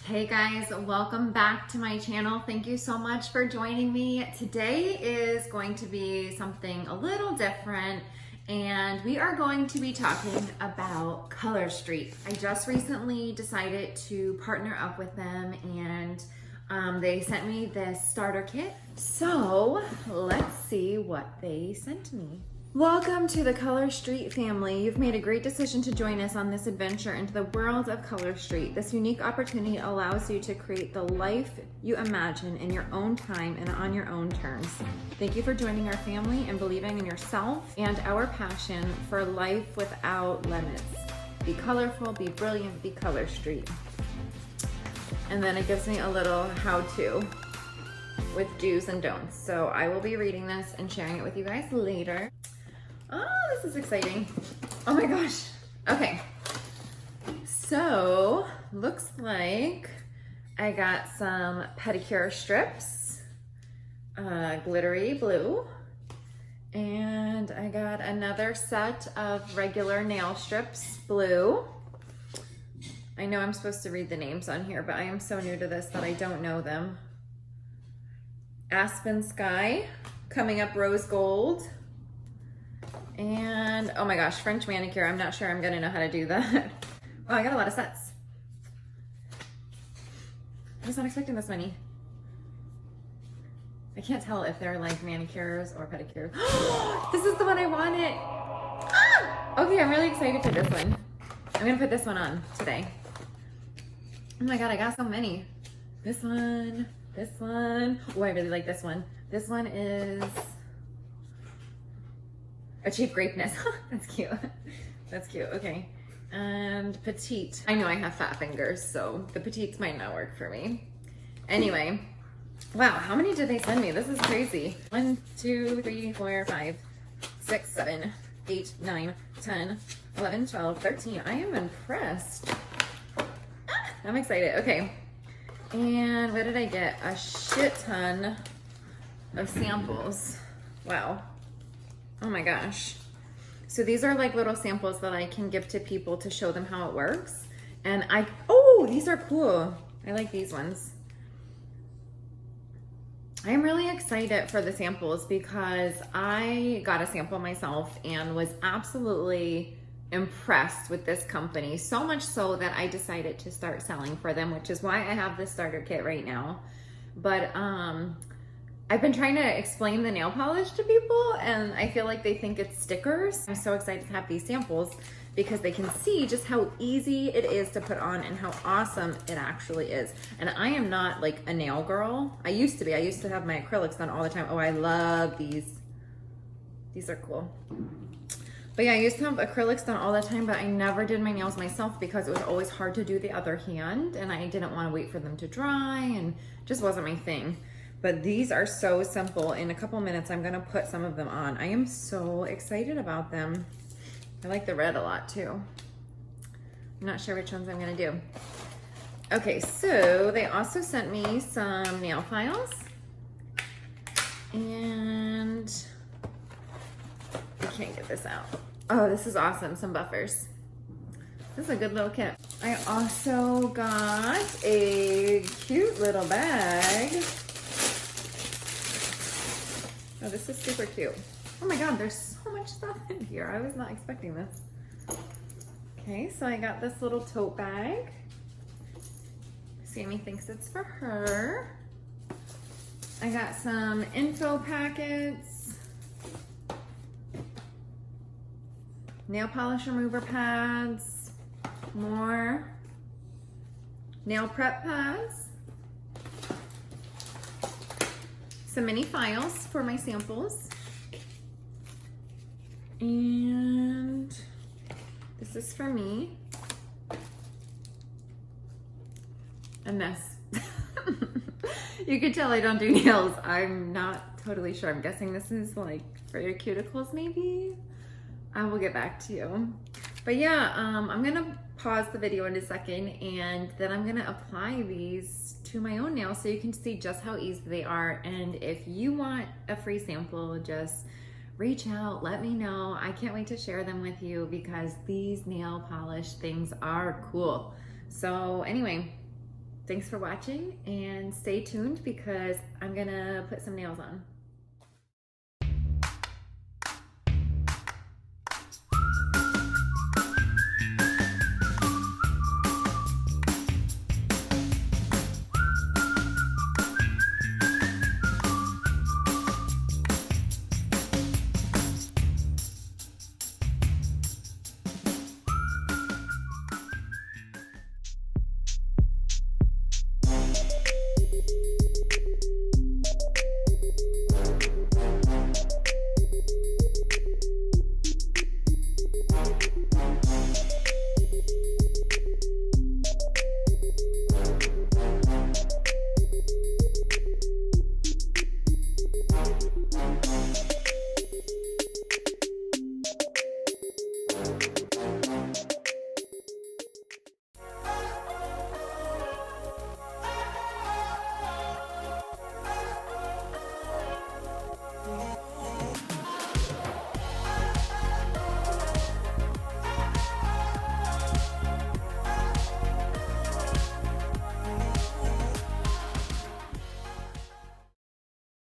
Hey guys, welcome back to my channel. Thank you so much for joining me. Today is going to be something a little different and we are going to be talking about ColorStreet. I just recently decided to partner up with them and they sent me this starter kit. So let's see what they sent me. Welcome to the ColorStreet family. You've made a great decision to join us on this adventure into the world of ColorStreet. This unique opportunity allows you to create the life you imagine in your own time and on your own terms. Thank you for joining our family and believing in yourself and our passion for life without limits. Be colorful, be brilliant, be ColorStreet. And then it gives me a little how-to with do's and don'ts. So I will be reading this and sharing it with you guys later. Oh, this is exciting. Oh my gosh. Okay. So, looks like I got some pedicure strips, glittery blue, and I got another set of regular nail strips, blue. I know I'm supposed to read the names on here, but I am so new to this that I don't know them. Aspen Sky, Coming Up Rose Gold, and oh my gosh, French manicure. I'm not sure I'm gonna know how to do that. Oh, I got a lot of sets. I was not expecting this many. I can't tell if they're like manicures or pedicures. This is the one I wanted. Ah! Okay, I'm really excited for this one. I'm gonna put this one on today. Oh my God, I got so many. This one, this one. Oh, I really like this one. This one is Achieve Greatness. That's cute. That's cute. Okay. And petite. I know I have fat fingers, so the petites might not work for me. Anyway, wow, how many did they send me? This is crazy. 1, 2, 3, 4, 5, 6, 7, 8, 9, 10, 11, 12, 13. I am impressed. Ah, I'm excited. Okay. And what did I get? A shit ton of samples. Wow. Oh my gosh. So these are like little samples that I can give to people to show them how it works. And oh, these are cool. I like these ones. I'm really excited for the samples because I got a sample myself and was absolutely impressed with this company. So much so that I decided to start selling for them, which is why I have this starter kit right now. But I've been trying to explain the nail polish to people and I feel like they think it's stickers. I'm so excited to have these samples because they can see just how easy it is to put on and how awesome it actually is. And I am not like a nail girl. I used to be. I used to have my acrylics done all the time. Oh, I love these. These are cool. But yeah, I used to have acrylics done all the time, but I never did my nails myself because it was always hard to do the other hand and I didn't want to wait for them to dry and just wasn't my thing. But these are so simple. In a couple minutes, I'm gonna put some of them on. I am so excited about them. I like the red a lot too. I'm not sure which ones I'm gonna do. Okay, so they also sent me some nail files. And I can't get this out. Oh, this is awesome, some buffers. This is a good little kit. I also got a cute little bag. Oh, this is super cute. Oh my God, there's so much stuff in here. I was not expecting this. Okay, so I got this little tote bag. Sammy thinks it's for her. I got some info packets. Nail polish remover pads. More nail prep pads. Some mini files for my samples. And this is for me. And this. You can tell I don't do nails. I'm not totally sure. I'm guessing this is like for your cuticles maybe. I will get back to you. But yeah, I'm gonna pause the video in a second and then I'm gonna apply these to my own nails so you can see just how easy they are. And if you want a free sample, just reach out, let me know. I can't wait to share them with you because these nail polish things are cool. So anyway, thanks for watching and stay tuned because I'm gonna put some nails on.